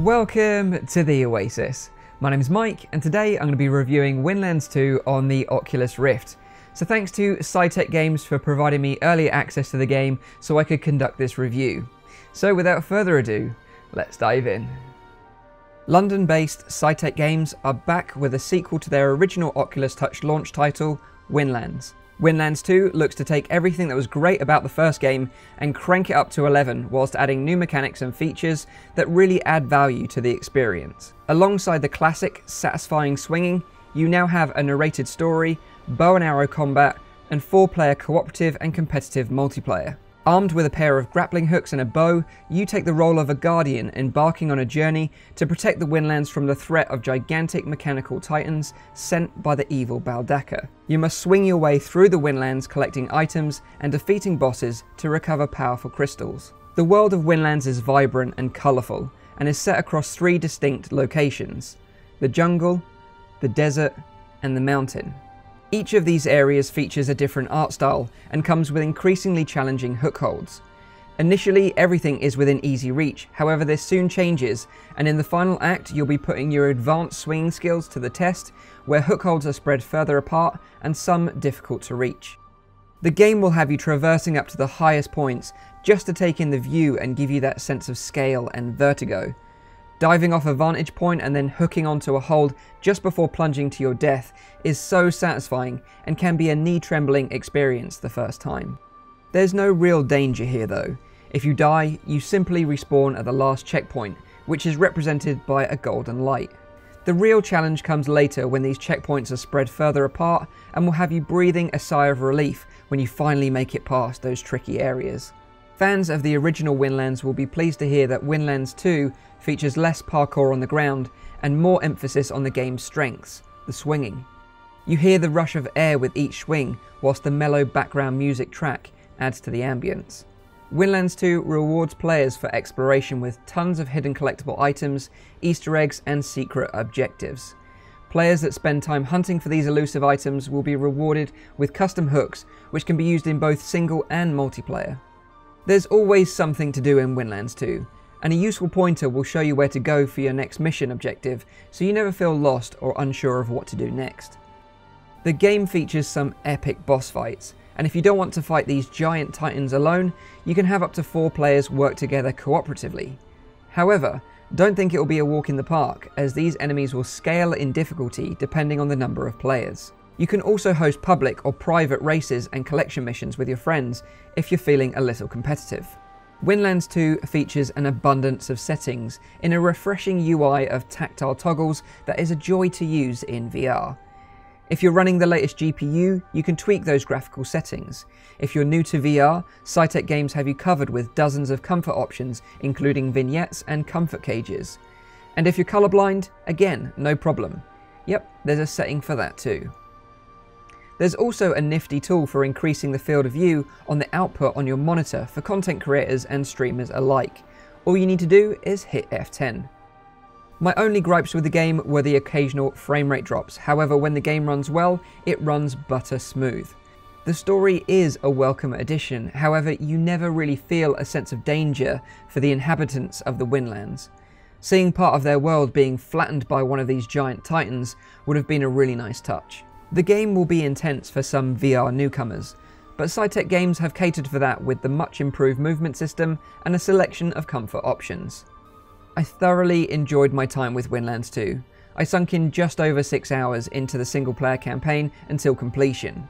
Welcome to the Oasis. My name is Mike and today I'm going to be reviewing Windlands 2 on the Oculus Rift. So thanks to Psytec Games for providing me early access to the game so I could conduct this review. So without further ado, let's dive in. London-based Psytec Games are back with a sequel to their original Oculus Touch launch title, Windlands. Windlands 2 looks to take everything that was great about the first game and crank it up to 11 whilst adding new mechanics and features that really add value to the experience. Alongside the classic, satisfying swinging, you now have a narrated story, bow and arrow combat, and 4-player cooperative and competitive multiplayer. Armed with a pair of grappling hooks and a bow, you take the role of a guardian embarking on a journey to protect the Windlands from the threat of gigantic mechanical titans sent by the evil Baldaka. You must swing your way through the Windlands collecting items and defeating bosses to recover powerful crystals. The world of Windlands is vibrant and colourful and is set across 3 distinct locations: the jungle, the desert, and the mountain. Each of these areas features a different art style and comes with increasingly challenging hook holds. Initially, everything is within easy reach, however this soon changes, and in the final act you'll be putting your advanced swinging skills to the test, where hook holds are spread further apart and some difficult to reach. The game will have you traversing up to the highest points just to take in the view and give you that sense of scale and vertigo. Diving off a vantage point and then hooking onto a hold just before plunging to your death is so satisfying and can be a knee-trembling experience the first time. There's no real danger here though. If you die, you simply respawn at the last checkpoint, which is represented by a golden light. The real challenge comes later when these checkpoints are spread further apart and will have you breathing a sigh of relief when you finally make it past those tricky areas. Fans of the original Windlands will be pleased to hear that Windlands 2 features less parkour on the ground and more emphasis on the game's strengths, the swinging. You hear the rush of air with each swing, whilst the mellow background music track adds to the ambience. Windlands 2 rewards players for exploration with tons of hidden collectible items, Easter eggs and secret objectives. Players that spend time hunting for these elusive items will be rewarded with custom hooks, which can be used in both single and multiplayer. There's always something to do in Windlands 2, and a useful pointer will show you where to go for your next mission objective, so you never feel lost or unsure of what to do next. The game features some epic boss fights, and if you don't want to fight these giant titans alone, you can have up to 4 players work together cooperatively. However, don't think it will be a walk in the park, as these enemies will scale in difficulty depending on the number of players. You can also host public or private races and collection missions with your friends if you're feeling a little competitive. Windlands 2 features an abundance of settings in a refreshing UI of tactile toggles that is a joy to use in VR. If you're running the latest GPU, you can tweak those graphical settings. If you're new to VR, Psytec Games have you covered with dozens of comfort options, including vignettes and comfort cages. And if you're colorblind, again, no problem. Yep, there's a setting for that too. There's also a nifty tool for increasing the field of view on the output on your monitor for content creators and streamers alike. All you need to do is hit F10. My only gripes with the game were the occasional frame rate drops, however when the game runs well, it runs butter smooth. The story is a welcome addition, however you never really feel a sense of danger for the inhabitants of the Windlands. Seeing part of their world being flattened by one of these giant titans would have been a really nice touch. The game will be intense for some VR newcomers, but Psytec Games have catered for that with the much improved movement system and a selection of comfort options. I thoroughly enjoyed my time with Windlands 2. I sunk in just over 6 hours into the single player campaign until completion.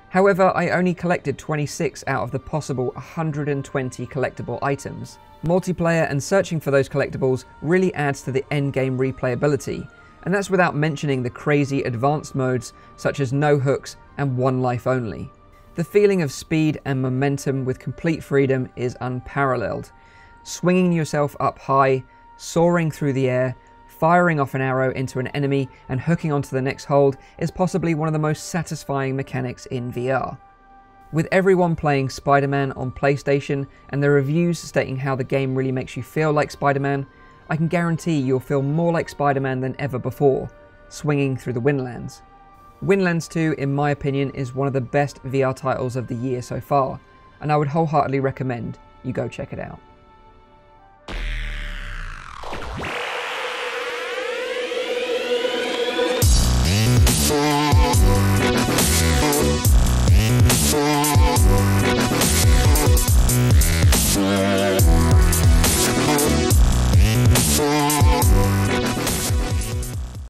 However, I only collected 26 out of the possible 120 collectible items. Multiplayer and searching for those collectibles really adds to the endgame replayability, and that's without mentioning the crazy advanced modes such as no hooks and 1 life only. The feeling of speed and momentum with complete freedom is unparalleled. Swinging yourself up high, soaring through the air, firing off an arrow into an enemy and hooking onto the next hold is possibly one of the most satisfying mechanics in VR. With everyone playing Spider-Man on PlayStation and the reviews stating how the game really makes you feel like Spider-Man, I can guarantee you'll feel more like Spider-Man than ever before, swinging through the Windlands. Windlands 2, in my opinion, is one of the best VR titles of the year so far, and I would wholeheartedly recommend you go check it out.